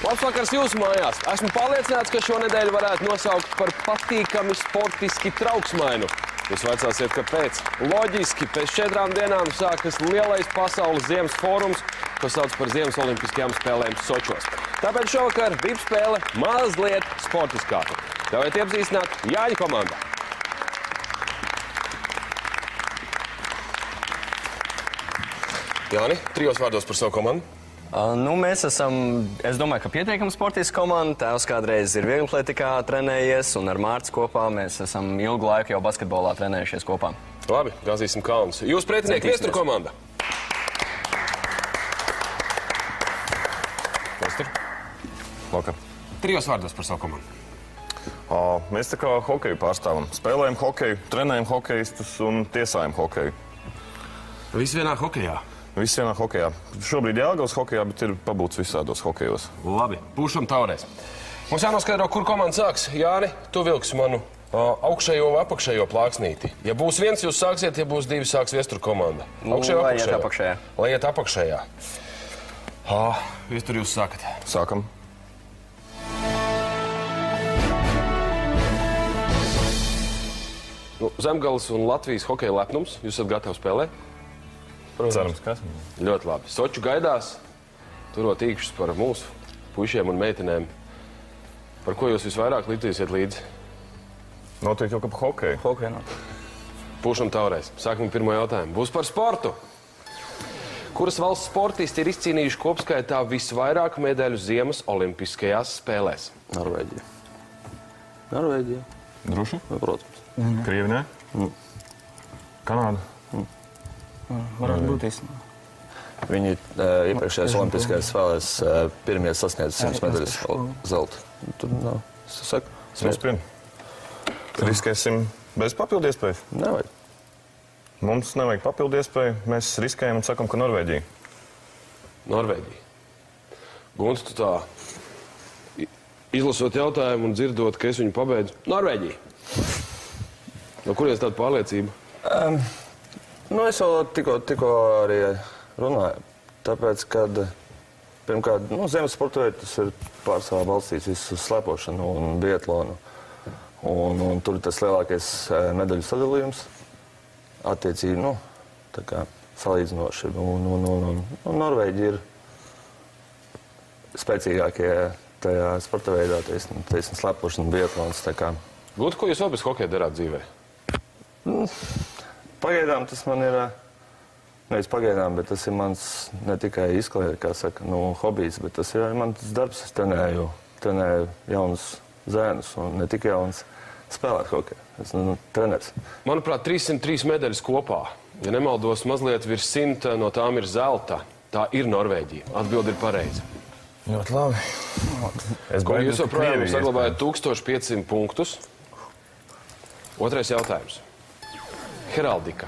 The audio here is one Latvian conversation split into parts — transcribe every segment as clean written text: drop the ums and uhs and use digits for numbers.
Labvakars jūsu mājās. Esmu pārliecināts, ka šonedēļ varētu nosaukt par patīkami sportiski trauksmainu. Jūs vaicāsiet, kāpēc? Loģiski, pēc 4 dienām sākas lielais pasaules ziemas fórums, ko sauc par Ziemas olimpiskajām spēlēm Sočos. Tāpēc šovakar VIP spēle mazliet sportiskāka. Ļaujiet iepazīstināt Jāņa komandā. Jāni, 3 vārdos par savu komandu. Mēs esam, es domāju, ka pietiekami sportiska komanda. Tēvs kādreiz ir vieglatlētikā trenējies, un ar Mārtu kopā mēs esam ilgu laiku jau basketbolā trenējušies kopā. Labi, gāzīsim kalnus. Jūs pretinieki Viestur komanda. Viestur. Vakar. 3 vārdos par savu komandu. Mēs tā kā hokeju pārstāvam. Spēlējam hokeju, trenējam hokejistus un tiesājam hokeju. Visi vienā hokejā. Viss vienā hokejā. Šobrīd Jelgavas hokejā, bet ir pabūts visādos hokejos. Labi, pūšam taurēs. Mums jānoskaidro, kur komanda sāks. Jāni, tu vilksi manu augšējo vai apakšējo plāksnīti. Ja būs 1, jūs sāksiet, ja būs 2, sāks Viestur komanda. Augšējo Lai iet apakšējā. Lai iet apakšējā. Viestur jūs sākat. Sākam. Zemgales un Latvijas hokeja lepnums. Jūs esat gatavi spēlēt? Cerams, ka esam. Ļoti labi. Soču gaidās, turot īkšķus par mūsu puišiem un meitenēm. Par ko jūs visvairāk litīsiet līdzi? Notiek jau kā pa hokeju. Hokeja nav. Pūšam taurēs. Sākam pirmo jautājumu. Būs par sportu. Kuras valsts sportisti ir izcīnījuši kopskaitā visvairāk medaļu Ziemas olimpiskajās spēlēs? Norvēģija. Norvēģija. Droši? Protams. Krievi, ne? Kanāda. Varētu būt īstenībā. Viņi iepriekšējās olimpiskajās spēlēs pirmie sasniedz 100 medaļas zelta. Tur nav. Es saku. Nospien. Riskēsim bez papildu iespējas? Nevajag. Mums nevajag papildu iespēju. Mēs riskējam un sakam, ka Norvēģija. Norvēģija. Gunts, tu tā izlasot jautājumu un dzirdot, ka es viņu pabeidzu. Norvēģija. No kurienes tāda pārliecība? Es jau tikko arī runāju. Tāpēc, kad pirmkārt, ziemas sporta veidi, tas ir pārsvarā balstīts visu uz slēpošanu un biatlonu. Un tur ir tas lielākais medaļu sadalījums. Attiecīgi, tā kā salīdzinoši. Un Norvēģi ir spēcīgākie tajā sporta veidā, teiksim, slēpošana, biatlons. Gūt, ko jūs vēl bez hokeja darāt dzīvē? Pagaidām tas man ir, nevis pagaidām, bet tas ir mans ne tikai izklaides, kā saka, hobijs, bet tas ir arī mans darbs. Es trenēju jaunus zēnus un ne tikai jaunus spēlēt hokeju. Es treneris. Manuprāt, 303 medaļas kopā. Ja nemaldos, mazliet virs 100 no tām ir zelta. Tā ir Norvēģija. Atbilde ir pareiza. Ļoti labi. Jūs joprojām saglabājat 1500 punktus. Otrais jautājums. Heraldika.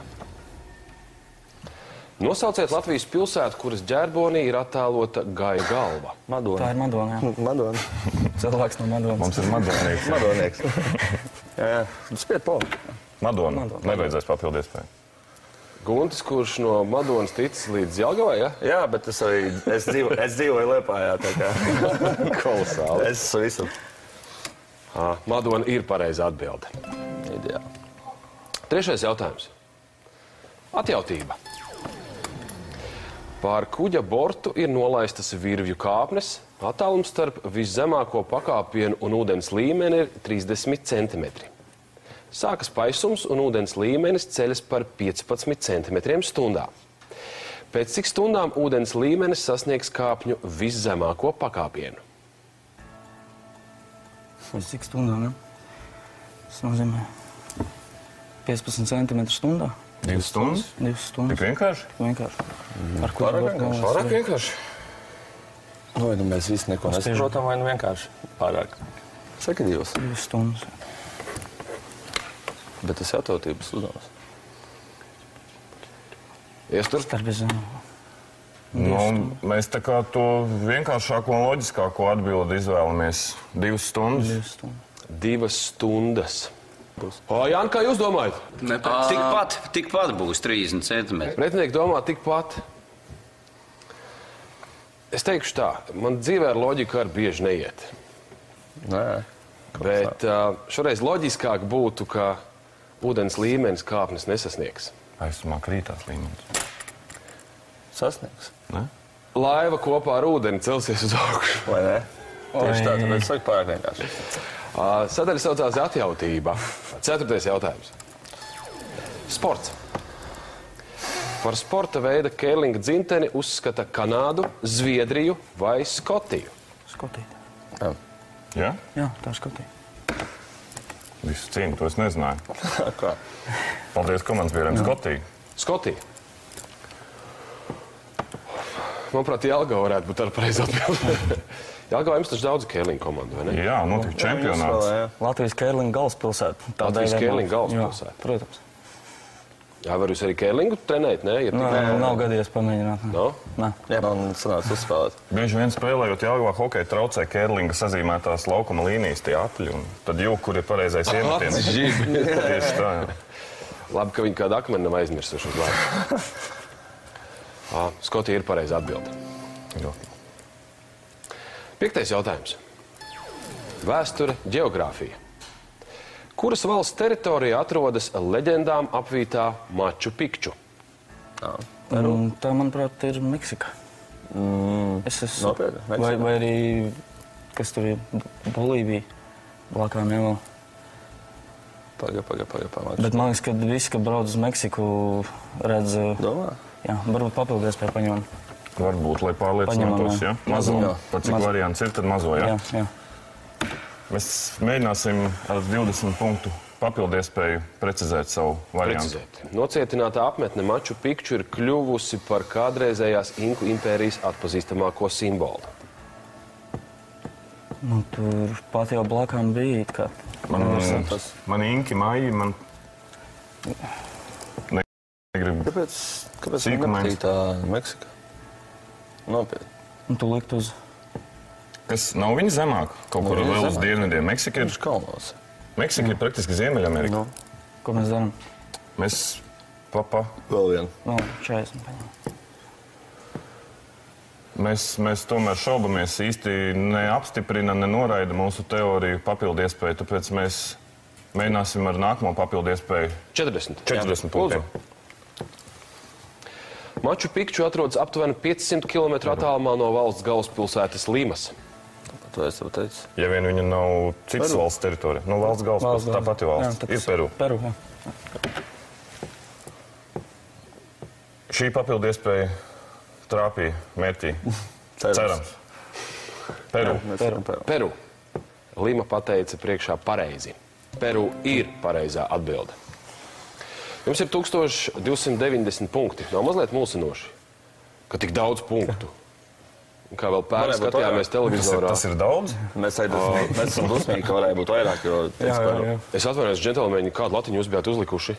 Nosauciet Latvijas pilsētu, kuras ģerbonī ir attēlota Gaja galva. Madona. Tā ir Madona, jā. Madona. Cilvēks no Madonas. Mums ir Madonieks. Madonieks. Jā. Spied poli. Madona. Nevajadzēs papildu iespēju. Guntis, kurš no Madonas ticis līdz Jelgavai, ja? Jā, bet es dzīvoju Liepājā, tā kā. Kolosāli. Es esmu visur. Madona ir pareiza atbilde. Ideāli. Trešais jautājums. Atjautība. Pār kuģa bortu ir nolaistas virvju kāpnes. Attālums starp viszemāko pakāpienu un ūdens līmeni ir 30 cm. Sākas paisums un ūdens līmenis ceļas par 15 cm stundā. Pēc cik stundām ūdens līmenis sasniegs kāpņu viszemāko pakāpienu? Pēc cik stundām, ja? Tas nozīmē 15 cm stundā. 2 stundas? 2 stundas. Tik vienkārši? Vienkārši. Pārāk vienkārši. Vai mēs visi neko nesaprotam, vai vienkārši pārāk? Saki 2. 2 stundas. Bet tas jautotības uzdevums. Iestur? Nu, mēs tā kā to vienkāršāko un loģiskāko atbildi izvēlamies 2 stundas. 2 stundas. Jāni, kā jūs domājat? Tikpat būs 30 centimetri. Pretinieki domā tikpat. Es teikšu tā, man dzīvē ar loģiku arī bieži neiet. Nē. Bet šoreiz loģiskāk būtu, ka ūdens līmenis kāpnes nesasniegs. Aizsumā krītās līmenis. Sasniegs. Ne? Laiva kopā ar ūdeni celsies uz augšu. Vai ne? Tieši tā, tāpēc saka pārāk vienkārši. Sadaļa saucās atjautība. 4. jautājums. Sports. Par sporta veida kērlinga dzinteni uzskata Kanādu, Zviedriju vai Skotiju? Skotīt. Jā? Jā, tā ir Skotija. Visu cīnu, to es nezināju. Kā? Paldies komandas biedriem Skotiju. Skotija. Manuprāt, Jelgava varētu būt ar pareizi atbildi. Jelgavā jums taču daudz kērlinga komandu, vai ne? Jā, notika čempionāts. Latvijas kērlinga galvaspilsēta. Latvijas kērlinga galvaspilsēta. Protams. Jā, var jūs arī kērlingu trenēt, ne? Nav gadījies pamēģināt. No? Nē. Jā, man sanāca uzspēlēt. Bieži vien spēlējot Jelgavā hokeju traucē kērlinga sazīmētās laukuma līnijas tie apļi, un tad jūk, kur ir pareizais iemetiens. Tieši tā, jā. Labi, ka viņi kādu akmeni nav aizmirsuši uz laiku. Skotija ir pareiza atbilde. 5. jautājums. Vēsture, ģeogrāfija. Kuras valsts teritorijā atrodas leģendām apvītā Maču Pikču? Tā, manuprāt, ir Meksika. Es esmu... Nopietni, Meksika. Vai arī, kas tur ir, Bolīvija, blakām jau vēl. Paga. Bet man liekas, ka visi, ka brauc uz Meksiku, redz... Domā? Jā, varbūt papildies pie paņemam. Varbūt, lai pārliecinātos, jā? Mazo. Par cik variants ir, tad mazo, jā? Jā. Mēs mēģināsim ar 20 punktu papildu iespēju precizēt savu variantu. Nocietinātā apmetne Maču Pikču ir kļuvusi par kādreizējās Inku impērijas atpazīstamāko simbolu. Nu, tur pat jau blakām bija it kā. Man Inki, Maiji, man... Negribu... Kāpēc man nepatīk tā Meksika? Nopietni. Un tu likt uz... Kas nav viņa zemāk? Kaut kur vēl uz dienvidiem. Meksika ir... Kalnos. Meksika ir praktiski Ziemeļamerika. Ko mēs darām? Mēs... Vēl vienu. Nu, 40 paņemam. Mēs tomēr šaubamies īsti neapstiprina, nenoraida mūsu teoriju papildu iespēju, tāpēc mēs mēģināsim ar nākamo papildu iespēju 40 punktiem. Maču Pikču atrodas aptuveni 500 km attālumā no valsts galvaspilsētas Limas. To es tev teicu. Ja vien viņa nav citas valsts teritorija. Nu, valsts galvaspilsēta, tā pati valsts. Ir Peru. Peru, jā. Šī papildu iespēja trāpīja mērķī. Cerams. Peru. Peru. Lima pateica priekšā pareizi. Peru ir pareizā atbilde. Jums ir 1290 punkti. Nav mazliet mulsinoši, ka tik daudz punktu. Un kā vēl pērn skatījāmies televizorā. Tas ir daudz? Mēs esam dusmīgi, ka varēja būt vairāk, jo... Jā. Es atvainojos, džentelmeņi, kādu latiņu jūs bijāt uzlikuši?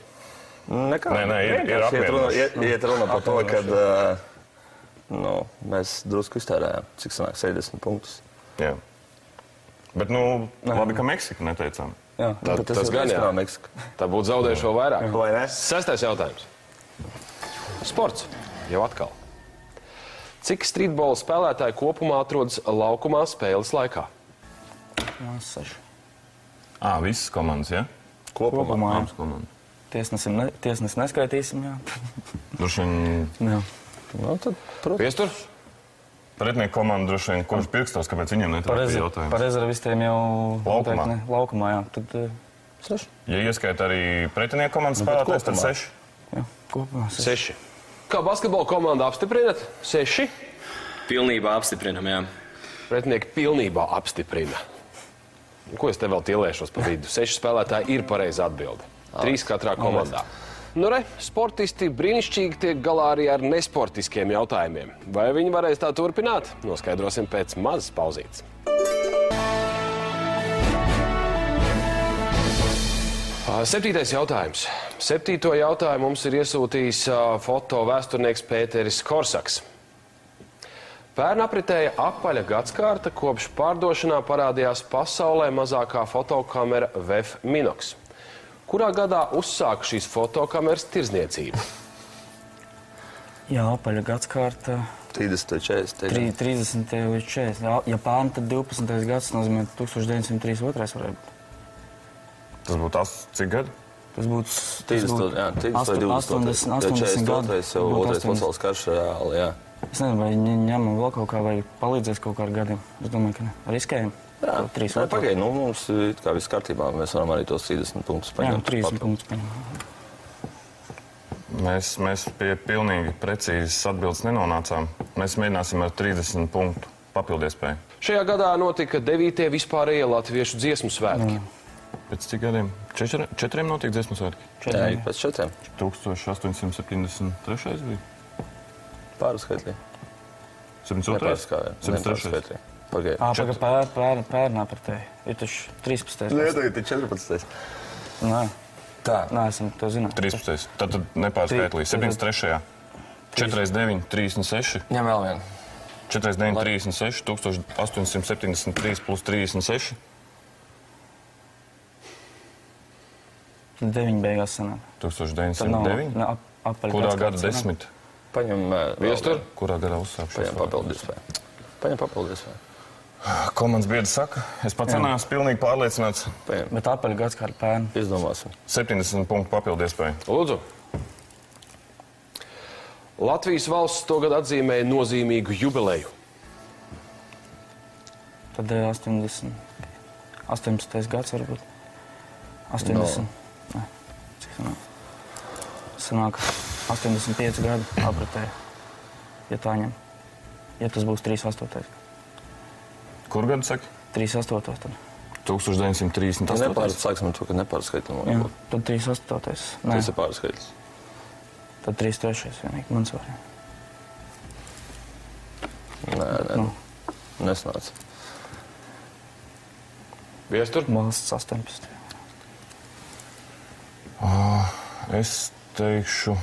Nekā. Nē, ir apmierinoši. Iet runa par to, kad mēs drusku iztērējām, cik sanāk 70 punktus. Jā. Bet, labi, ka Meksika neteicām. Jā. Tas gan jā. Meksika. Tā būtu zaudējuši vēl vairāk. Vai ne? 6. jautājums. Sports. Jau atkal. Cik streetbola spēlētāji kopumā atrodas laukumā spēles laikā? 6. Visas komandas, ja? Kopumā, jā. Abas komandas. Tiesnesi neskaitīsim, jā. Droši vien... Jā. Tad, protams. Piestur? Pretnieku komanda droši vien kurš pirkstos, kāpēc viņiem netrāpīja jautājums. Par rezervistiem jau... Laukumā. Laukumā, jā. Tad 6. Ja ieskaita arī pretinieku komandas spēlētājs, tad 6. Jā, kopumā 6. Kā basketbola komanda apstiprinat? 6. Pilnībā apstiprinam, jā. Pretinieki pilnībā apstiprina. Ko es te vēl tielēšos pa vidu? 6 spēlētāji ir pareiza atbilde. 3 katrā komandā. Nu re, sportisti brīnišķīgi tiek galā arī ar nesportiskiem jautājumiem. Vai viņi varēs tā turpināt? Noskaidrosim pēc mazas pauzītes. 7. jautājums. 7. jautājumu mums ir iesūtījis foto vēsturnieks Pēteris Korsaks. Pērn apritēja apaļa gadskārta, kopš pārdošanā parādījās pasaulē mazākā fotokamera VEF Minox. Kurā gadā uzsāka šīs fotokameras tirzniecību? Jā, apaļa gadskārta. 30. 40. 30. līdz 40. Ja pērn, tad 12. gads nozīmē 1932. varētu būt. Tas būtu cik gadi? Tas būtu 80 gadi. Jau otrais pasaules karš reāli, jā. Es nezinu, vai ņemam vēl kaut kā, vai palīdzēs kaut kā ar gadiem. Es domāju, ka ne. Riskējam. Jā, pagaid, mums ir kā viss kārtībā. Mēs varam arī tos 30 punktus paņemt. Jā, 30 punktus paņemt. Mēs pie pilnīgi precīzes atbildes nenonācām. Mēs mēģināsim ar 30 punktu papildiespēju. Šajā gadā notika 9. vispārējie latviešu dziesmu svētki. Pēc cik gadiem? 4 notiek dziesmu svētki? Jā, pēc 4. 1873. bija? Pārskaitlī. 73. 73. Pagaid. Pērnā par tevi. Ir taču 13. Nē, tagad ir 14. Nē. Tā. Nē, esam to zināt. 13. Tad nepārskaitlī. 73. 49, 36. Ņem vēl vienu. 49, 36, 1873 plus 36. 9 beigās sanāk. 1909. Kurā gada 10? Paņem Viestur. Kurā gadā uzsākšu? Paņem papildus. Komandas biedri saka, es pats cenājos pilnīgi pārliecināts. Bet apaļa gadskārta pērn. Izdomāsim. 70 punktu papildu iespēju. Lūdzu. Latvijas valsts tagad atzīmēja nozīmīgu jubileju. Tad 18. gads varbūt. 80. Nē, cik sanāk? Sanāk 85 gadu apritēja, ja tā ņem. Ja tas būs 38. Kur gadu saki? 38. tad. 1938. Sāksim ar to, ka nepārskaitam. Jā, tad 38. Nē, Tas ir pārskaitlis. tad 33. vienīgi, mans var. Nē. Nesnāca. Viestur. Valsts 18. Es teikšu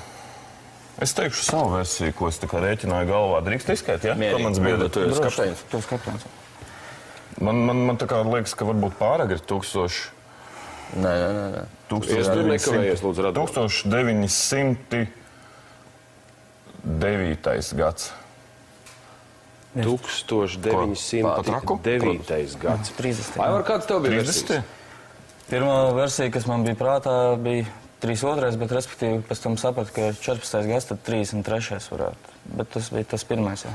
savu versiju, ko es tā kā rēķināju galvā. Drīkst izskait, ja? Komandas biedri. Tu esi kapteinis. Tu esi kapteinis. Man tā kā liekas, ka varbūt pāragri 1000. Nē. Viestur nekavējies, lūdzu, radot. 1909. gads. 1909. gads. 30. Aivar, kāds tev bija versijas? 30. Pirmā versija, kas man bija prātā, bija 32. bet respektīvi pēc tam sapratu, ka 14. gads, tad 33. varētu. Bet tas bija tas pirmais, jā.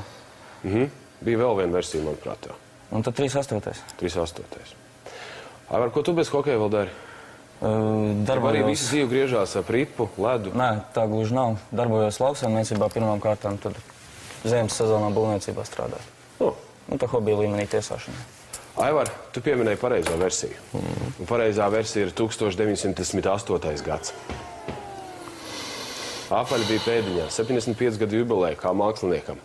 Bija vēl viena versija, manuprāt, jā. Un tad 38. 38. Aivar, ko tu bez hokeja vēl dari? Darbojos... Arī visi dzīvi griežās ap ripu, ledu? Nē, tā gluži nav. Darbojos lauksaimniecībā pirmām kārtām, tad ziemas sezonā būvniecībā strādāju. Un tā hobija līmenī tiesāšana. Aivar, tu pieminēji pareizo versiju. Un pareizā versija ir 1918. gads. Apaļa bija pēdiņā, 75 gadu jubileja kā māksliniekam.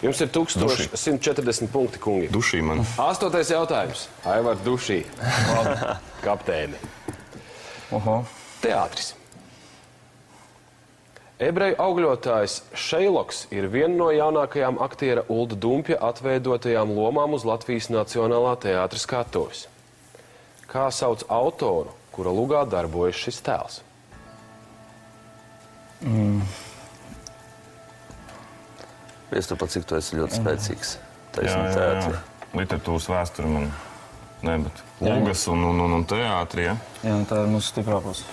Jums ir 1140 punkti, kungi. Dušī man. 8. jautājums. Aivar Dušī. Kapteini. Teātris. Ebreju augļotājs Šeiloks ir viena no jaunākajām aktiera Ulda Dumpja atveidotajām lomām uz Latvijas Nacionālā teātra skatuves. Kā sauc autoru, kura lugā darbojas šis tēls? Viestur, pat cik tu esi ļoti spēcīgs. Jā. Literatūras vēsture man. Nē, bet lugas un teātri, ja? Jā, tā ir mūsu stiprā puse.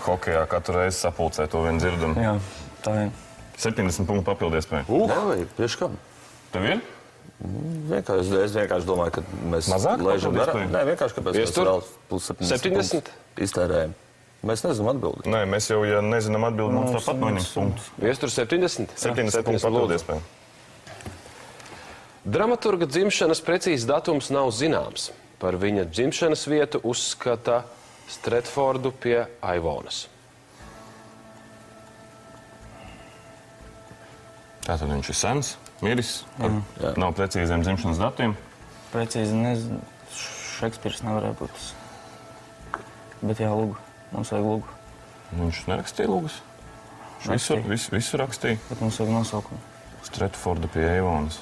Hokejā katru reizi sapulcē to vien dzirdam. Jā, tā ir. 70 punktu papildu iespēju. Nevajag, priekš kam? Tev ir? Es vienkārši domāju, ka mēs mazāk laižam papildu garā. iespēju? Nē, vienkārši, kāpēc mēs vēl plus 70? Iztērējam. Mēs nezinām atbildi. Nē, mēs jau, ja nezinām atbildi, mums tāpat noņems punktus. Viestur 70? 70 punktu papildu iespēju. Dramaturga dzimšanas precīzs datums nav zināms. Par viņa dzimšanas vietu uzskata Stretfordu pie Aivonas. Tātad viņš ir sens, miris, nav precīziem dzimšanas datiem. Precīzi nezinu, Šekspīrs nevarēja būt tas. Bet jā, lugu. Mums vajag lugu. Viņš nerakstīja lūgas. Visu rakstīja. Bet mums vajag nosaukumu. Stretforda pie Eivonas.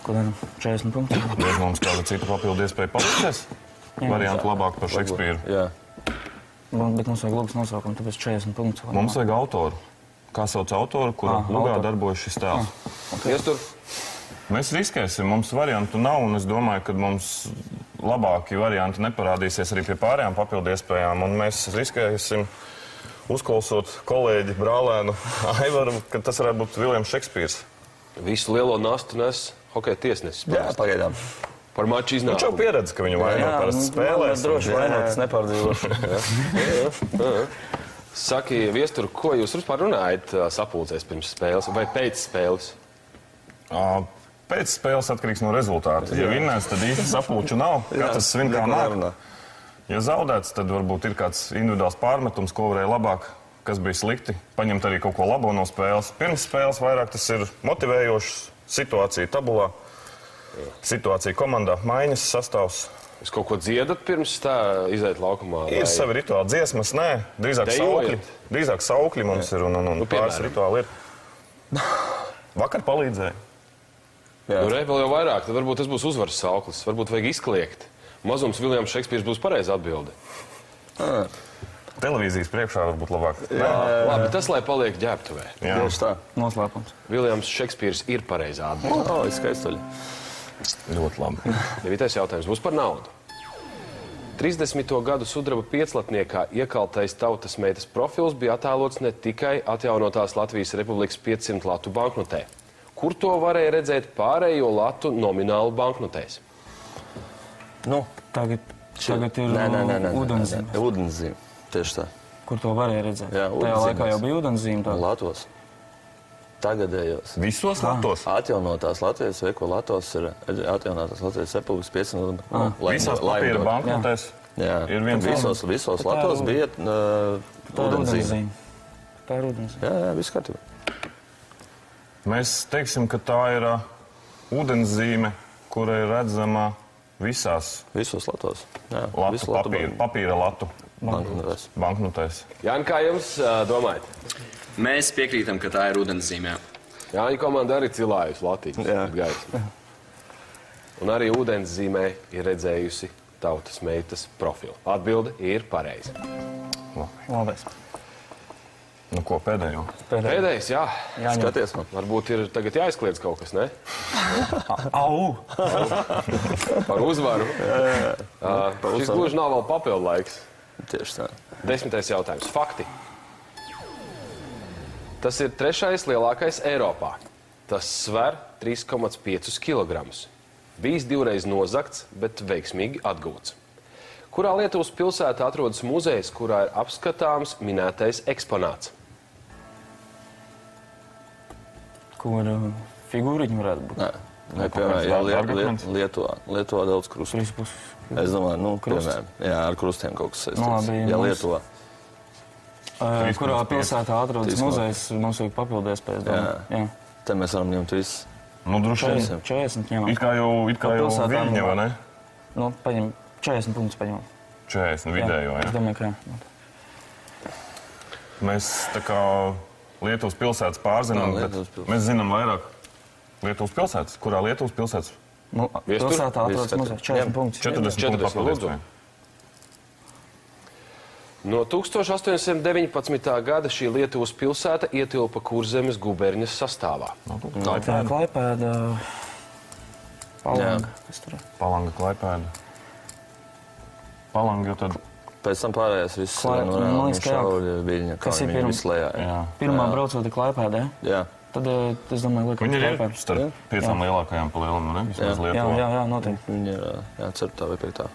Ko darām? 40 punkti. Vai mums kāda cita papildu iespēja palīdzēs? Variantu labāk par Šekspīru. Jā. Bet mums vajag lugas nosaukumu, tāpēc 40 punktus. Mums vajag autoru. Kā sauc autoru, kura lugā darbojas šis tēls? Iestur. Mēs riskēsim, mums variantu nav, un es domāju, ka mums labāki varianti neparādīsies arī pie pārējām papildu iespējām, un mēs riskēsim, uzklausot kolēģi brālēnu Aivaru, ka tas varētu būt Viljams Šekspīrs. Visu lielo nastu nes hokeja tiesnesis. Jā, pagaidām. Par maču Viņš jau iznākumu. pieredz, ka viņu vainot parasti spēlēs. Droši vainot, es nepārdzīvošu. Saki, Viestur, ko jūs vispār runājat sapulcēs pirms spēles vai pēc spēles? Pēc spēles atkarīgs no rezultāta. Ja vinnēs, tad īsti sapulču nav. Katrs svin kā nāk. Ja zaudēts, tad varbūt ir kāds individuāls pārmetums, ko varēja labāk, kas bija slikti. Paņemt arī kaut ko labo no spēles. Pirms spēles vairāk tas ir motivējošs, situācija tabulā, situācija komandā, maiņas sastāvs. Jūs kaut ko dziedat pirms tā iziet laukumā? Ir savi rituāli dziesmas, nē, drīzāk saukļi. Drīzāk saukļi mums ir un pāris rituāli ir. Vakar palīdzēja. Nu, vēl jau vairāk, tad varbūt tas būs uzvaras sauklis. Varbūt vajag izkliegt. Mazums Viljams Šekspīrs būs pareiza atbilde. Televīzijas priekšā varbūt labāk. Labi, tas lai paliek ģērbtuvē. Tieši tā. Noslēpums. Viljams Šekspīrs ir pareizā atbilde. O, skaistuļi. Ļoti labi. Devītais jautājums būs par naudu. 30. gadu sudraba pieclatniekā iekaltais tautas meitas profils bija attēlots ne tikai atjaunotās Latvijas Republikas 500 latu banknotē. Kur to varēja redzēt pārējo latu nominālu banknotēs? Nu, Tagad ir ūdenszīme. Ūdenszīme. Tieši tā. Kur to varēja redzēt? Jā, Tajā laikā jau bija ūdenszīme. Latos. Tagadējos. Visos latos? Atjaunotās Latvijas veiko latos ir atjaunotās Latvijas Republikas 500. Visās papīra banknotēs ir viens Visos latos bija ūdenszīme. Tā ir ūdenszīme. Jā, viss kārtībā. Mēs teiksim, ka tā ir ūdenszīme, kura ir redzama visos latos. Jā, papīra latu banknotēs. Jāni, kā jums domājat? Mēs piekrītam, ka tā ir ūdenszīmē. Jāņa komanda arī cilājusi Latvijas. Un arī ūdenszīmē ir redzējusi tautas meitas profilu. Atbilde ir pareiza. Labais. Nu ko, pēdējo? Pēdējais, jā. Skaties man. Varbūt ir tagad jāizkliedz kaut kas, ne? Au! Par uzvaru. Šis gluži nav vēl papildu laiks. Tieši tā. 10. jautājums. Fakti. Tas ir 3. lielākais Eiropā. Tas sver 3,5 kg. Bijis 2 reizes nozagts, bet veiksmīgi atgūts. Kurā Lietuvas pilsētā atrodas muzejs, kurā ir apskatāms minētais eksponāts? Kur figūriņi varētu būt? Nē, piemēram, Lietuvā daudz krustu. Es domāju, piemēram, ar krustiem kaut kas saistīts. Jā, Lietuvā. Kurā pilsētā atrodas muzejs, mums vajag papildu iespējas. Jā. Te mēs varam ņemt visu. Nu, droši vien. 40 ņemam. It kā jau Viļņa, vai ne? Nu, paņem 40 punktus paņemam. 40 vidējo, jā. Es domāju, ka jā. Mēs tā kā Lietuvas pilsētas pārzinām, bet mēs zinām vairāk Lietuvas pilsētas. Kurā Lietuvas pilsētas? Pilsētā atrodas muzejs. 40 punktus. 40 punktu papildu. No 1819. gada šī Lietuvas pilsēta ietilpa Kurzemes guberņas sastāvā. Klaipēda, Palanga. Palanga, Klaipēda. Palanga jau tad... Pēc tam pārējās viss Šauļa, Viļņa, Kalniņa, viss lejā. Pirmā braucot ir Klaipēda, jā? Tad es domāju, ka viņi ir starp 5 lielākajām pa lielam, ne? Vismaz Lietuvā. Jā, noteikti. Viņi ir, ceturtā vai piektā.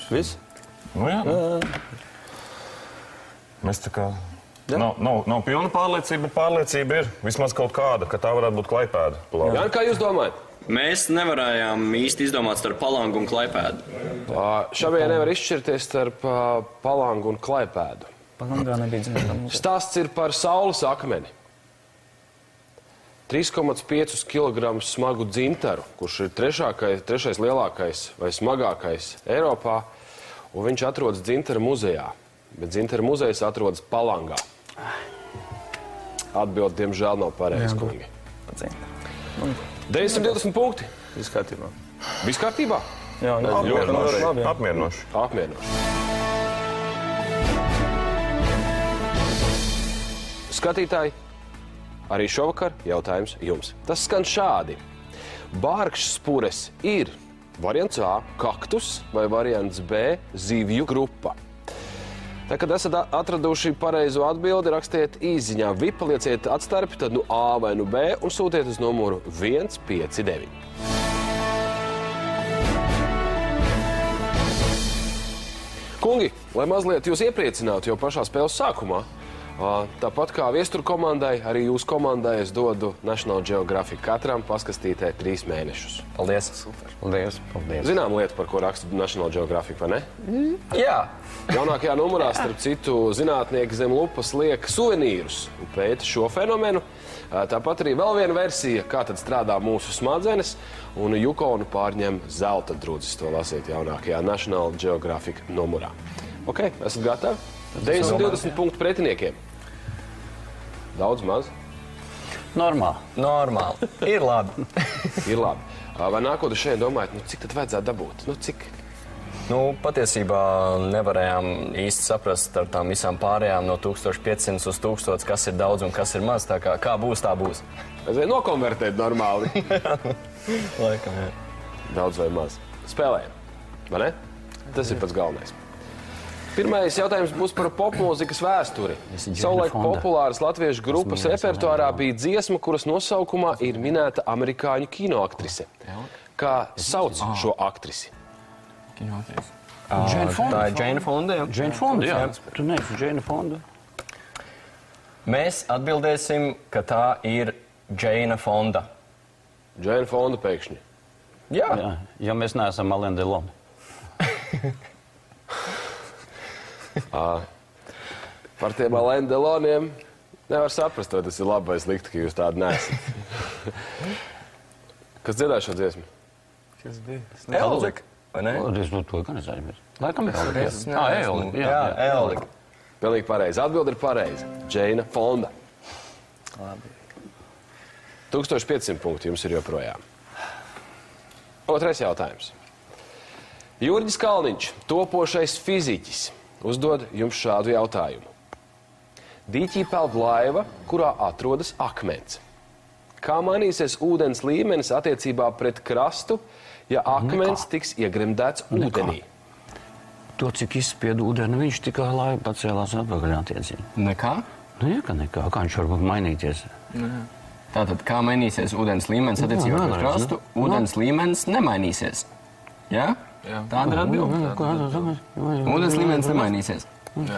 Viss? Nu jā. Mēs tā kā... Nav pilna pārliecība, bet pārliecība ir vismaz kaut kāda, ka tā varētu būt Klaipēda. Jā, kā jūs domājat? Mēs nevarējām īsti izdomāt starp Palangu un Klaipēdu. Šabienē nevar izšķirties starp Palangu un Klaipēdu. Palangā nebija dzirdama. Stāsts ir par saules akmeni. 3,5 kg smagu dzintaru, kurš ir trešais lielākais vai smagākais Eiropā, un viņš atrodas dzintara muzejā. bet Dzintara muzejs atrodas Palangā? Atbild, diemžēl, nav pareizi, kungi. 920 punkti. Viss kārtībā. Viss kārtībā? Jā, Apmierinoši. labi. Apmierinoši. Apmierinoši. Skatītāji, arī šovakar jautājums jums. Tas skan šādi. Bārkšspures ir variants A – kaktus vai variants B – zivju grupa. Tā, kad esat atraduši pareizo atbildi, rakstiet īsziņā VIP, lieciet atstarpi, tad nu A vai nu B un sūtiet uz numuru 159. Kungi, lai mazliet jūs iepriecinātu jau pašā spēles sākumā, tāpat kā viestur komandai, arī jūsu komandai es dodu National Geographic katram paskastītē 3 mēnešus. Paldies. Super. Paldies. Zinām lietu, par ko raksta National Geographic, vai ne? Jā. Jaunākajā numurā, starp citu, zinātnieki zem lupas liek suvenīrus un pēta šo fenomenu. Tāpat arī vēl viena versija, kā tad strādā mūsu smadzenes, un Yukonu pārņem zelta drudzis. To lasiet jaunākajā National Geographic numurā. Ok, esat gatavi? 920 punktu pretiniekiem. Daudz, maz? Normāli. Ir labi. Ir labi. Vai nākot uz šeit domājat, cik tad vajadzētu dabūt? Cik? Patiesībā nevarējām īsti saprast ar tām visām pārējām no 1500 uz 1000, kas ir daudz un kas ir maz. Tā kā būs, tā būs. Vajadzēja nokonvertēt normāli. Laikam, jā. Daudz vai maz. Spēlējam, vai ne? Tas ir pats galvenais. Pirmais jautājums būs par popmūzikas vēsturi. Savulaik populāras latviešu grupas repertuārā bija dziesma, kuras nosaukumā ir minēta amerikāņu kinoaktrise. Kā sauc šo aktrisi? Tā ir Džeina Fonda, jā. Džeina Fonda, jā. Tu neesi Džeina Fonda? Mēs atbildēsim, ka tā ir Džeina Fonda. Džeina Fonda pēkšņi. Jā. Ja mēs neesam Alain Delon. Par tiem Alain Deloniem nevar saprast, vai tas ir labi vai slikti, ka jūs tādi neesat. Kas dziedāja šo dziesmu? Elzika, vai ne? Es to gan nezinu. Laikam Elzika. Elzika. Jā, Elzika. Pilnīgi pareizi. Atbilde ir pareiza. Džeina Fonda. 1500 punkti jums ir joprojām. Otrais jautājums. Jurģis Kalniņš, topošais fiziķis, uzdod jums šādu jautājumu. Dīķī peld laiva, kurā atrodas akmens. Kā mainīsies ūdens līmenis attiecībā pret krastu, ja akmens tiks iegremdēts ūdenī? To, cik izspied ūdeni, viņš tikai laiva pacēlās atpakaļ attiecīgi. Nekā? Nekā. Kā viņš var mainīties? Tātad, kā mainīsies ūdens līmenis attiecībā pret krastu, ūdens līmenis nemainīsies. Jā? Tāda ir atbilde. Ūdens līmenis nemainīsies.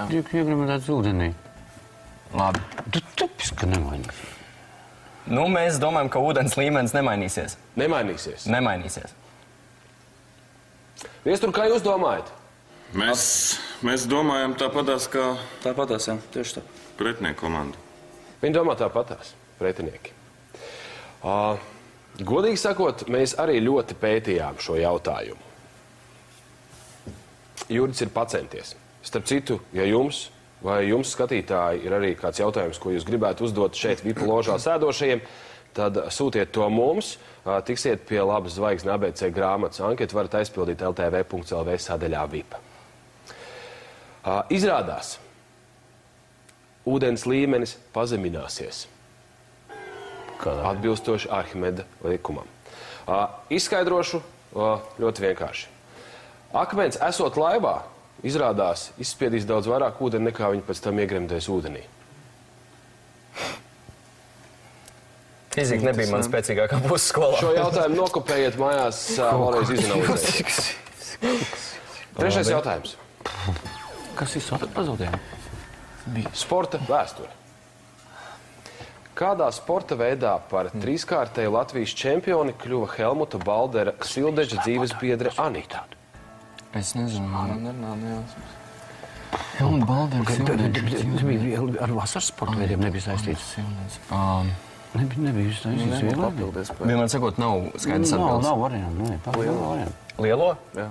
Tiek iegremdēts ūdenī. Labi. Tu tupis, ka nemainīsies. Mēs domājam, ka ūdens līmenis nemainīsies. Nemainīsies. Nemainīsies. Viestur, kā jūs domājat? Mēs domājam tāpatās, kā Tāpatās, jā, tieši tā. pretinieku komanda. Viņi domā tāpatās, pretinieki. Godīgi sakot, mēs arī ļoti pētījām šo jautājumu. Jurģis ir pacenties. Starp citu, ja jums vai jums skatītāji ir arī kāds jautājums, ko jūs gribētu uzdot šeit VIP ložā sēdošajiem, tad sūtiet to mums, tiksiet pie labas zvaigznes ABC grāmatas anketu, varat aizpildīt ltv.lv sadaļā VIP. Izrādās, ūdens līmenis pazemināsies. Atbilstoši Arhimeda likumam. Izskaidrošu ļoti vienkārši. Akmens esot laivā, izrādās, izspiedīs daudz vairāk ūdeni, nekā viņi pēc tam iegremdēs ūdenī. Fizika nebija man spēcīgākā puse skolā. Šo jautājumu nokopējiet mājās, vēlreiz izanalizēt. Trešais jautājums. Kas ir pazaudējumi? Sporta vēsture. Kādā sporta veidā par trīskārtēju Latvijas čempioni kļuva Helmuta Baldera Sildeģa dzīves biedre Anita? Es nezinu, man Nav nejausmas. Helmuta Baldera Ar vasaras sporta veidiem nebija saistīts. Nebija saistīts vienlāk. Vienmēr sakot, nav skaidrs atbildes. Nav variantu. Lielo? Jā.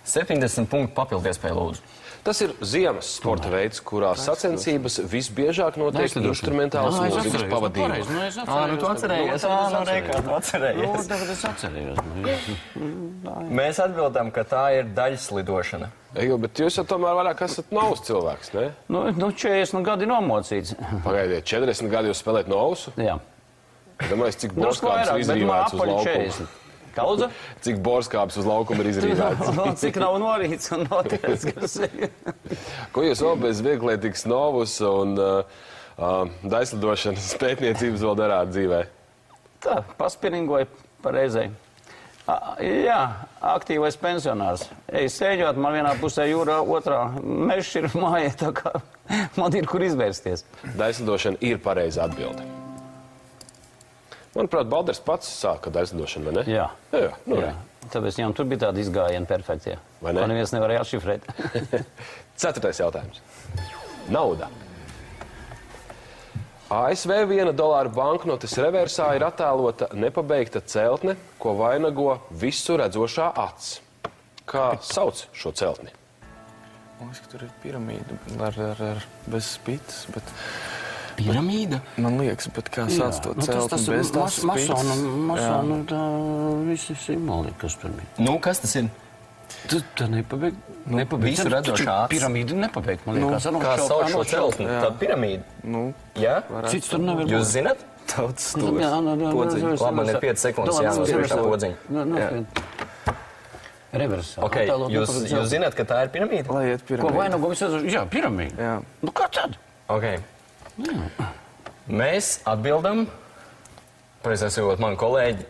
70 punktu papildu iespēju lūdzu. Tas ir ziemas sporta veids, kurā sacensības visbiežāk notiek instrumentālas mūzikas pavadījumā. Tu atcerējies? Es atcerējos. Mēs atbildam, ka tā ir daļslidošana. Bet jūs jau tomēr vairāk esat novus cilvēks, ne? 40 gadi nomocīts. Pagaidiet, 40 gadi jūs spēlēt novusu? Jā. Domāju, cik borskābs izrīvēts uz laukuma. Kaudza? Cik borskābs uz laukuma ir izrīvēts. Cik nav norīts un noties, kas ir. Ko jūs vēl bez vieglietīgas novus un daļslidošanas pētniecības vēl darāt dzīvē? Tā, paspiringoju pareizai. Jā, aktīvais pensionārs. Ej sēģot, man vienā pusē jūrā, otrā mežs ir māja, tā kā man ir kur izvērsties. Daļslidošana ir pareiza atbilde. Manuprāt, Balders pats sāka daļslidošanu, vai ne? Jā. Jā. Tāpēc viņam tur bija tāda izgājiena perfekcija. Vai ne? Man neviens nevarēja atšifrēt. 4. jautājums. Nauda. ASV $1 banknotes reversā ir attēlota nepabeigta celtne, ko vainago visu redzošā acs. Kā sauc šo celtni? Man liekas, ka tur ir piramīda bez spītas, bet... Piramīda? Man liekas, bet kā sauc to celtni bez tās spītas? Masonu tā visi simboli, kas tur bija. Kas tas ir? Tā nepabeigta. Visu redzošā acs. Piramīda nepabeigta, man liekas. Kā sauc šo celtni? Tā piramīda? Jā? Cits tur nevar būt. Jūs zināt? Tautas stūrs. Podziņa. Labi, man ir 5 sekundes jānospriež tā podziņa. Reversā. Ok, jūs zināt, ka tā ir piramīda? Lai iet Ko piramīda. vainago visu redzošā? Jā, piramīda. Jā. Kā tad? Ok. Mēs atbildam, pareizāk sakot, mani kolēģi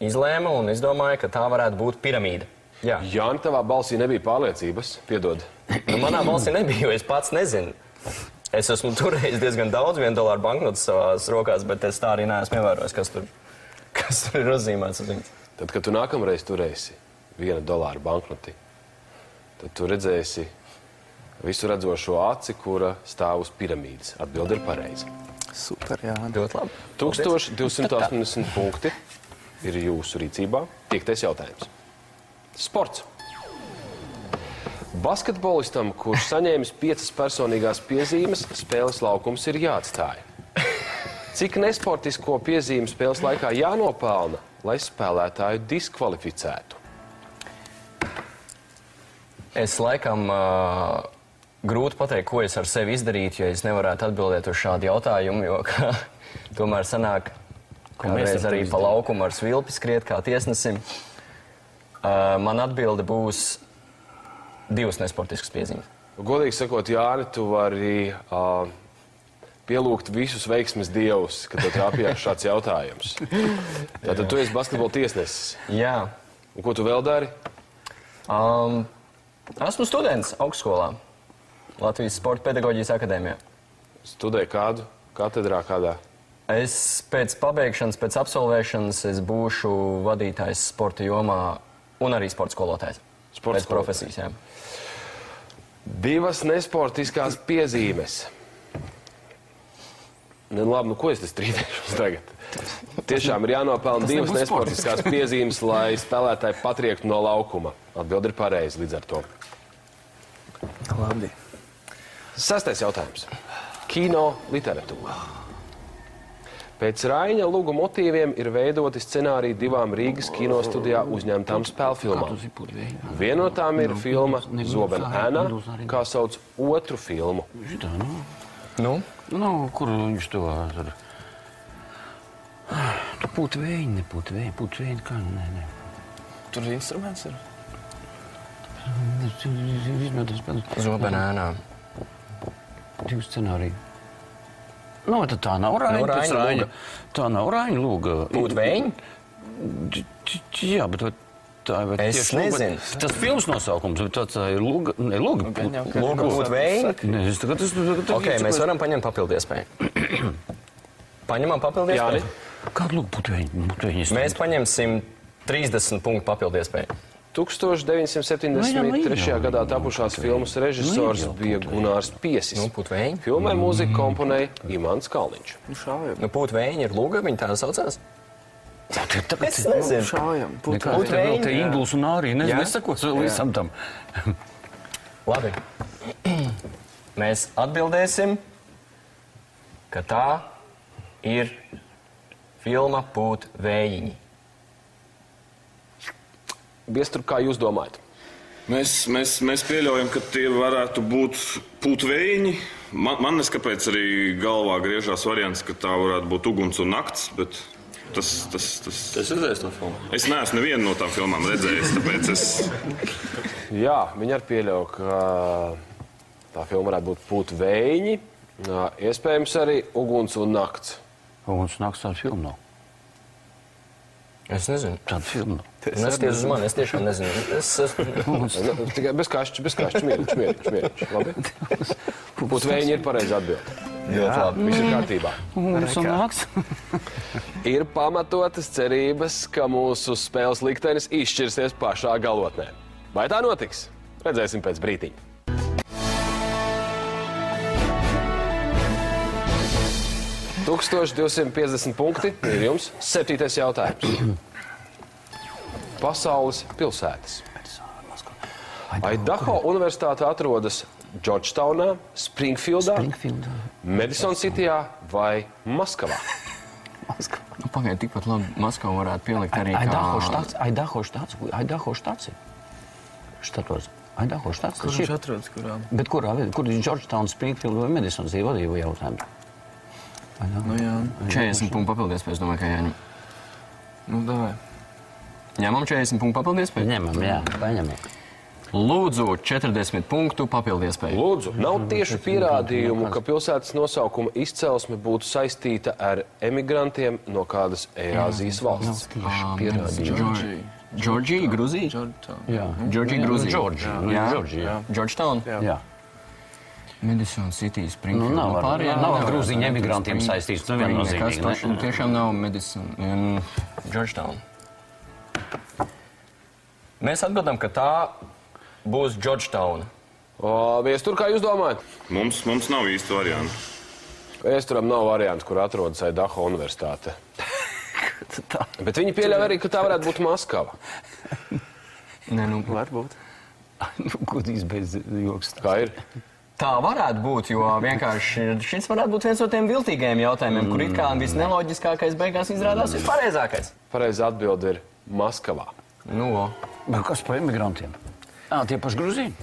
izlēma un izdomāja, ka tā varētu būt piramīda. Jā. Jāni, tavā balsī nebija pārliecības. Piedod. Manā balsī nebija, jo es pats nezinu. Es esmu turējis diezgan daudz $1 banknotes savās rokās, bet es tā arī neesmu ievērojis, kas tur ir uzzīmēts. Tad, kad tu nākamreiz turēsi $1 banknoti, tad tu redzēsi visu redzošo aci, kura stāv uz piramīdas. Atbilde ir pareiza. Super, jā. Ļoti labi. 1280 punkti ir jūsu rīcībā. 5. jautājums. Sports. Basketbolistam, kurš saņēmis 5 personīgās piezīmes, spēles laukums ir jāatstāj. Cik nesportisko piezīmi spēles laikā jānopelna, lai spēlētāju diskvalificētu? Es laikam grūti pateikt, ko es ar sevi izdarītu, ja es nevarētu atbildēt uz šādu jautājumu, jo tomēr sanāk, kādreiz arī pa laukumu ar svilpi skriet kā tiesnesim. Man atbilde būs 2 nesportiskas piezīmes. Godīgi sakot, Jāni, tu vari pielūgt visus veiksmes dievus, kad tev trāpījās šāds jautājums. Tātad tu esi basketbola tiesnesis. Jā. Un ko tu vēl dari? Esmu students augstskolā, Latvijas Sporta pedagoģijas akadēmijā. Studēji kādu? Katedrā kādā? Es pēc pabeigšanas, pēc absolvēšanas, es būšu vadītājs sporta jomā un arī sporta skolotājs. Pēc profesijas, jā. 2 nesportiskās piezīmes. Labi, ko es te strīdēšos tagad? Tiešām ir jānopelna 2 nesportiskās piezīmes, lai spēlētāji patriektu no laukuma. Atbilde ir pareizi līdz ar to. Labi. 6. jautājums. Kino literatūra. Pēc Raiņa Luga motīviem ir veidoti scenāriji 2 Rīgas kinostudijā uzņemtām spēlfilmām. Viena no tām ir filma Zobena ēnā, kā sauc otru filmu. Kur viņš to tur? Pūtvēji, nepūtvēji, kā? Nē. Tur instruments ir? Zobena ēnā. 2 scenāriji. Tad tā nav Raiņa. Tā nav Raiņa Luga. Pūtvēji? Jā, bet tā ir... Es nezinu. Tas filmas nosaukums, bet tā ir Luga. Luga Pūtvēji? Ok, mēs varam paņemt papildu iespēju. Paņemam papildu iespēju? Kādu Luga Pūtvēji? Mēs paņemsim 30 punktu papildu iespēju. 1973. gadā tapušās filmas režisors bija Gunārs Piesis. Filmai mūziku komponēja Imants Kalniņš. Pūtvēji ir Luga, viņa tā saucās? Es nezinu. Šaujam. Tur vēl te Ingūls un Ārī, nesakos vēl visam tam. Labi. Mēs atbildēsim, ka tā ir filma Pūt vējiņi. Biestru, kā jūs domājat? Mēs pieļaujam, ka tie varētu būt pūtvējiņi. Man neskapēc arī galvā griežās variants, ka tā varētu būt uguns un nakts, bet tas... Es redzēju to filmu. Es neesmu nevienu no tām filmām redzējis, tāpēc es... Jā, viņi arī pieļauj, ka tā filma varētu būt pūtvējiņi. Iespējams arī uguns un nakts. Uguns un nakts tāda filma nav. Es nezinu. Tāda filma nav. Nesties uz mani, es tiešām nezinu. Tikai bez kašķi, mierīši, labi? Pūtvējiņi ir pareizi atbildi. Ļoti labi. Viss ir kārtībā. Uguns un nakts. Ir pamatotas cerības, ka mūsu spēles liktenis izšķirsies pašā galotnē. Vai tā notiks? Redzēsim pēc brītiņa. $1250 punkti ir jums. 7. jautājums. Pasaules pilsētas. Idaho universitāte atrodas Džordžtaunā, Springfieldā, Madison Cityjā vai Maskavā? Pagaid, tikpat labi Maskavu varētu pielikt arī Idaho štats ir. Štatos. Idaho štats. Kur viņš atrodas, kurā? Bet kurā vietā? Kur ir Džordžtauna, Springfield vai Madison City vadību jautājums? Nu jā. 40 punktu papildies pēc, domāju, ka jāņem. Nu, davai. Ņemam 40 punktu papildies pēc? Ņemam, jā, paņemiet. Lūdzu, 40 punktu papildies pēc. Lūdzu, nav tieši pierādījumu, ka pilsētas nosaukuma izcelsme būtu saistīta ar emigrantiem no kādas Eirāzijas valsts. Džordžija, Gruzija? Jā. Džordžija, Gruzija. Džordžija. Džordžtaun? Jā. Madison City, Springfield. Nav Grūziņu emigrantiem saistīts, nu viennozīmīgi, ne? Tiešām nav Madison un Džordžtaun. Mēs atbildam, ka tā būs Džordžtauna. Viestur, kā jūs domājat? Mums nav īsti varianti. Viesturam nav variants, kur atrodas Idaho universitāte. Bet viņi pieļauj arī, ka tā varētu būt Maskava. Nē, nu, Varbūt. Godīgs bez joks. Kā ir? tā varētu būt, jo vienkārši šis varētu būt viens no tiem viltīgajiem jautājumiem, kur it kā visneloģiskākais beigās izrādās ir pareizākais. Pareiza atbilde ir Maskavā. Nu, Bet kas par emigrantiem? Tie paši grūzīni.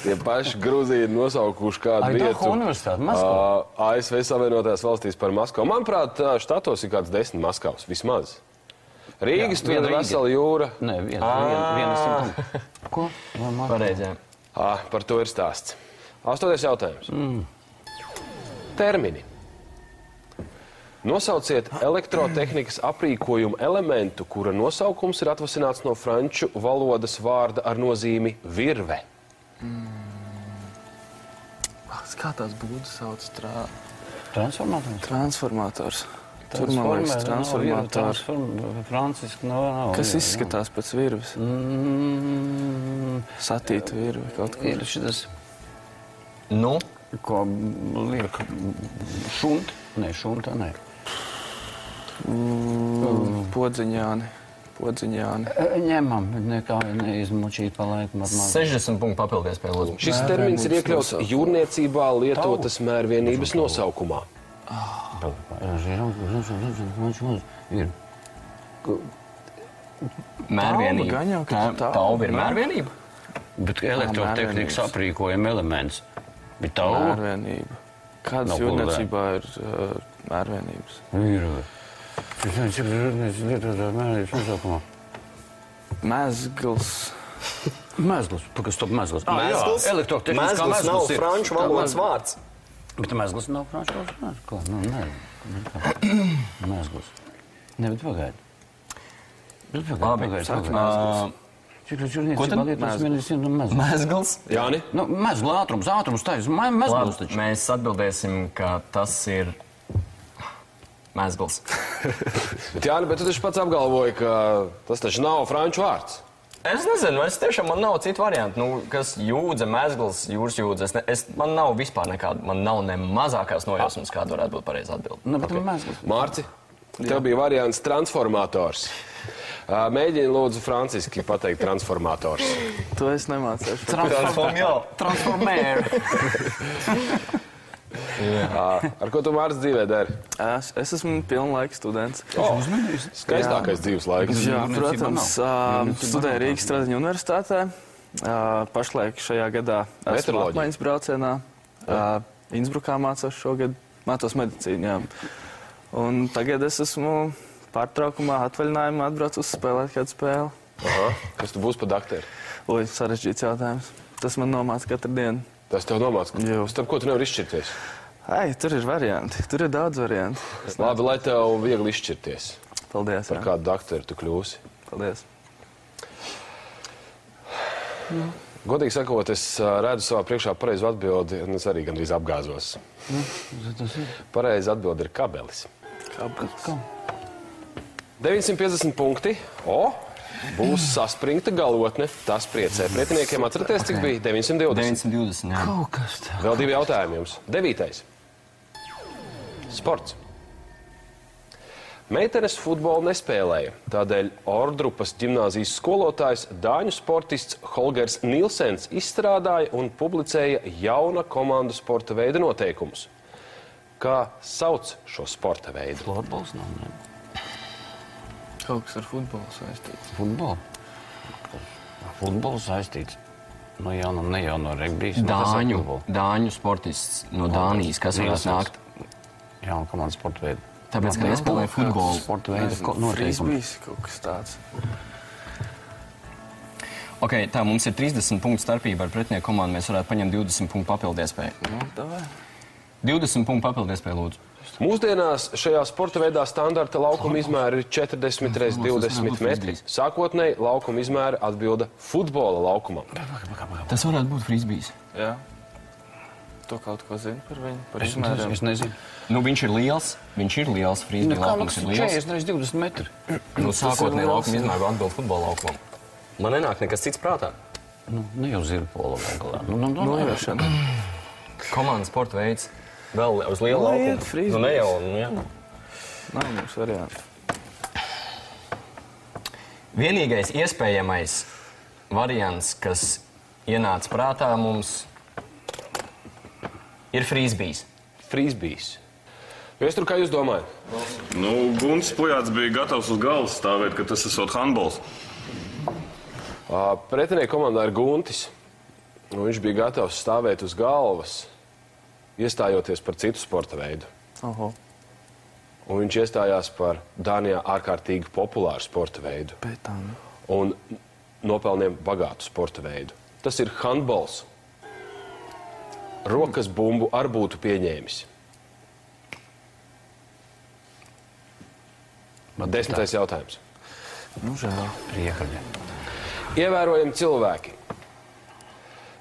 Tie paši grūzīni nosaukuši kādu vietu. Idaho universitāte, Maskava. ASV Savienotajās valstīs par Maskavu. Manuprāt, štatos ir kāds 10 Maskavas, vismaz. Rīgas tur ir vesela jūra. Nē, viena simta. Ko? pareizē. Par to ir stāsts. 8. jautājums. Termini. Nosauciet elektrotehnikas aprīkojumu elementu, kura nosaukums ir atvasināts no franču valodas vārda ar nozīmi virve. Kā tās būtu sauc? Transformators. Transformators. Tur man liekas transformators. Franciski nav. Kas izskatās pēc virves? Satīta virve kaut kur. Ir šitas, Nu, ko liek šunta. Nē, šunta, nē. Podziņāni. Ņemam, nekā neizmučīt pa laiku. 60 punktu papildies pie lūdzu. Šis termins ir iekļauts jūrniecībā lietotas mērvienības nosaukumā. Ir. Mērvienība. Tauba ir mērvienība? Bet elektrotehnikas aprīkojuma elements. Bet tauba? Mērvienība. Kādas jūrniecībā ir mērvienības? Ir. Cik mērvienības nosaukumā? Mezgls. Mezgls. Pakas top mezgls. Mezgls? Elektrotehniskā Mezgls nav ir. franču valodas vārds. Bet mezgls nav franču valodas vārds. Ko? Nu, nē. Mezgls. Ne, bet pagaidi. Labi. Cik jūrniecībā lietas medicīnu mezgls? Mezgls? Jāni? Nu, mezgla ātrums tā ir. Mezgls taču. Mēs atbildēsim, ka tas ir mezgls. Bet Jāni, bet tu taču pats apgalvoji, ka tas taču nav franču vārds. Es nezinu, man nav citu variantu. Nu, kas jūdze, mezgls, jūras jūdze. Man nav vispār nekāda, man nav ne mazākās nojausmas, kāda varētu būt pareiza atbilde. Nu, bet mezgls. Mārci? Tev bija variants transformators. Mēģini lūdzu franciski pateikt transformators. To es nemācēšu. Transformēr. Ar ko tu Māris dzīvē dari? Es esmu pilnlaika students. Skaistākais dzīves laiks. Jā, protams, studēju Rīgas Stradiņu universitātē. Pašlaik šajā gadā esmu apmaiņas braucienā. Innsbrukā mācos šogad, mācos medicīnu, jā. Un tagad es esmu pārtraukumā, atvaļinājumā atbraucu uzspēlēt kādu spēli. Aha. Kas tu būsi pa dakteri? Oi, sarežģīts jautājums. Tas man nomāca katru dienu. Tas tev nomāca? Jā. Starp ko tu nevar izšķirties? Tur ir varianti. Tur ir daudz varianti. Labi, lai tev viegli izšķirties. Paldies, jā. Par kādu dakteru tu kļūsi. Paldies. Godīgi sakot, es redzu savā priekšā pareizu atbildi, un es arī gandrīz apgāzos. Pareizi atbildi ir kabelis. Kāpēc? 950 punkti. Būs saspringta galotne. Tas priecē pretiniekiem. Atceraties, cik bija? 920. 920, jā. Kaut kas tā. Vēl 2 jautājumi jums. 9. Sports. Meitenes futbolu nespēlēja. Tādēļ Ordrupas ģimnāzijas skolotājs, dāņu sportists Holgers Nilsens izstrādāja un publicēja jauna komandu sporta veida noteikumus. Kā sauc šo sporta veidu? Florbols nav, ne? Kaut kas ar futbolu saistīts. Futbolu? Futbols saistīts. No jauna, ne jau no regbijas. Dāņu sportists no Dānijas, kas varētu nākt. Jauna komandas sporta veida. Tāpēc, ka nespēlēja futbolu. Sporta veida noteikumi. Frisbīs kaut kas tāds. Ok, tā mums ir 30 punktu starpība ar pretinieku komandu. Mēs varētu paņemt 20 punktu papildu iespēju. Davai. 20 punktu papildu iespēju, lūdzu. Mūsdienās šajā sporta veidā standarta laukuma izmēri ir 40 x 20 metri. Sākotnēji laukuma izmēri atbilda futbola laukumam. Tas varētu būt frisbīs. Jā. Tu kaut ko zini par viņu? Par izmēriem? Es nezinu. Nu, viņš ir liels frisbī laukums ir liels. 40 x 20 metri. Nu, sākotnēji laukuma izmēri atbilda futbola laukumam. Man nenāk nekas cits prātā. Nu jau zirpola vēl galā. Nojošana. Komandas sporta veids. Vēl uz lielu laukumu. Frisbīs. Nu, ne jau, jā. Nav mums varianti. Vienīgais iespējamais variants, kas ienāca prātā mums, ir frisbīs. Frisbīs. Viestur, kā jūs domājat? Nu, Gunts Pujāts bija gatavs uz galvas stāvēt, ka tas esot handbols. Pretinieku komandā ir Guntis. Viņš bija gatavs stāvēt uz galvas, iestājoties par citu sporta veidu. Oho. Un viņš iestājās par Dānijā ārkārtīgi populāru sporta veidu. Un nopelniem bagātu sporta veidu. Tas ir handbols. Rokas bumbu ar būtu pieņēmis. 10. jautājums. Nu, žēl. Priekaļi. Ievērojami cilvēki.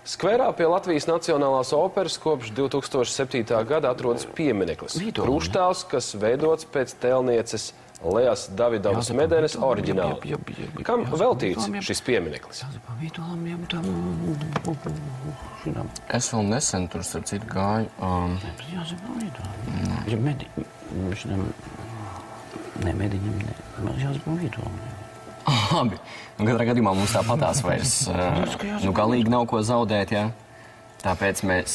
Skverā pie Latvijas Nacionālās operas kopš 2007. gada atrodas piemineklis. Krustāvs, kas veidots pēc tēlnieces Lejas Davidovas Medenes oriģināli. Kam veltīts šis piemineklis? Es vēl nesen tur starp citu gāju. Labi. Nu, katrā gadījumā mums tāpatās vairs galīgi nav ko zaudēt, jā. Tāpēc mēs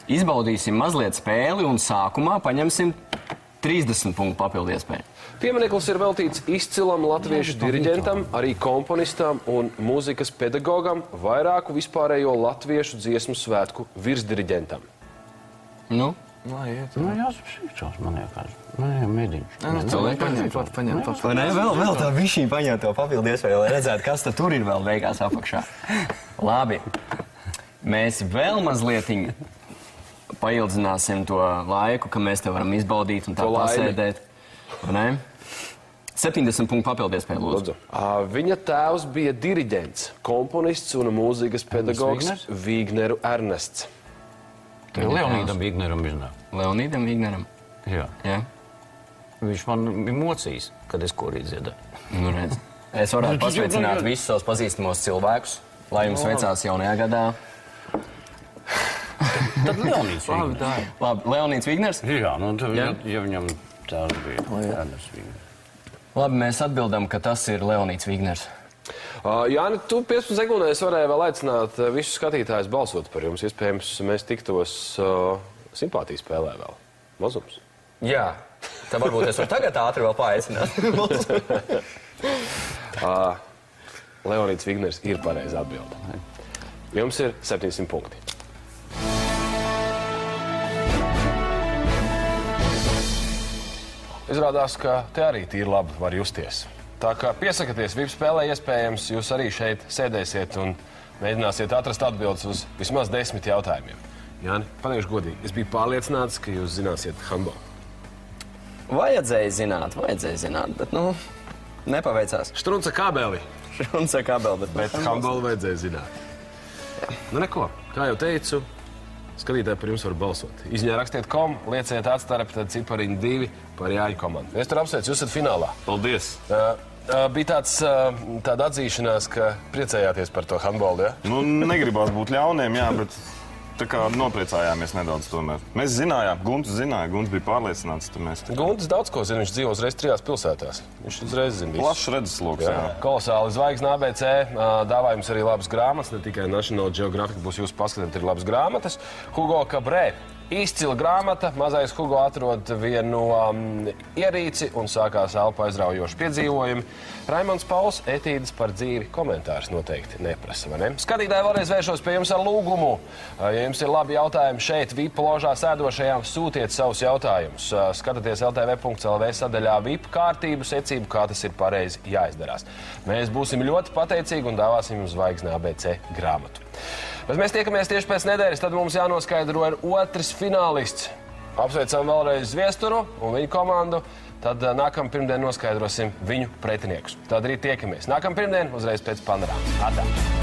izbaudīsim mazliet spēli un sākumā paņemsim 30 punktu papildu iespēju. Piemineklis ir veltīts izcilam latviešu diriģentam, arī komponistam un mūzikas pedagogam, vairāku vispārējo latviešu dziesmu svētku virsdiriģentam. Nu? Jāsapsīčos, man liekas. Mediņš. Paņem. Vai ne? Vēl tā bišķī paņem to papildu iespēju, lai redzētu, kas tad tur ir vēl beigās apakšā. Labi. Mēs vēl mazlietiņ paildzināsim to laiku, ka mēs te varam izbaudīt un tā pasēdēt. Vai ne? 70 punktu papildu iespēju, lūdzu. Viņa tēvs bija diriģents, komponists un mūzikas pedagogs Vīgneru Ernests. Leonīdam Vīgneram iznāk. Leonīdam Vīgneram? Jā. Viņš man bija mocījis, kad es korīt dziedāju. Nu, redz. Es varētu pasveicināt visus savus pazīstamos cilvēkus, lai jums veicās jaunajā gadā. Tad Leonīds Vīgners. Labi, Leonīds Vīgners? Jā, nu, ja viņam Tas bija Jānis Vigners. Labi, mēs atbildam, ka tas ir Leonīds Vigners. Jāni, tu 15 sekundēs varēji vēl aicināt visus skatītājus balsot par jums. Iespējams, mēs tiktos simpātijas spēlē vēl. Mazums. Jā, tā varbūt es varu tagad ātri vēl paaicināt. Leonīds Vigners ir pareiza atbilde. Jums ir 700 punkti. Izrādās, ka te arī tīri labi var justies. Tā kā piesakaties VIP spēlē, iespējams, jūs arī šeit sēdēsiet un mēģināsiet atrast atbildes uz vismaz 10 jautājumiem. Jāni, pateikšu godīgi, es biju pārliecināts, ka jūs zināsiet handbolu. Vajadzēja zināt, bet, nepaveicās. Štrunca kabeli. Bet handbolu vajadzēja zināt. Nu neko, kā jau teicu, skatītāji par jums var balsot. Izņā rakstiet lieciet atstarpi, tad cipariņi 2 par Jāņu komandu. Es tur apsveicu, jūs esat finālā. Paldies! Bija tāda atzīšanās, ka priecējāties par to handbolu, ja? Nu, negribās būt ļauniem, jā, bet tā kā nopriecājāmies nedaudz tomēr. Mēs zinājām, Gunts zināja, Gunts bija pārliecināts, tad mēs... Gunts daudz ko zina, viņš dzīvo uzreiz 3 pilsētās. Viņš uzreiz zina visu. Plašs redzesloks, jā. Kolosāli zvaigzne ABC, dāvā jums arī labas grāmatas, ne tikai National Geographic būs jūs paskatīt, ir labas grāmatas. Hugo Cabré. Izcila grāmata, mazais Hugo atrod vienu ierīci un sākās elpu aizraujoši piedzīvojumi. Raimonds Pauls etīdes par dzīvi komentārs noteikti neprasa, vai ne? Skatītāji, vēlreiz vēršos pie jums ar lūgumu. Ja jums ir labi jautājumi šeit, VIP ložā sēdošajām, sūtiet savus jautājumus. Skatieties ltv.lv sadaļā VIP kārtību secību, kā tas ir pareizi jāizdarās. Mēs būsim ļoti pateicīgi un dāvāsim jums zvaigzni ABC grāmatu. Bet mēs tiekamies tieši pēc nedēļas, tad mums jānoskaidro ir otrs finālists. Apsveicam vēlreiz Zviesturu un viņu komandu, tad nākamā pirmdien noskaidrosim viņu pretiniekus. Tad arī tiekamies. Nākamā pirmdien uzreiz pēc panorāma. Atā!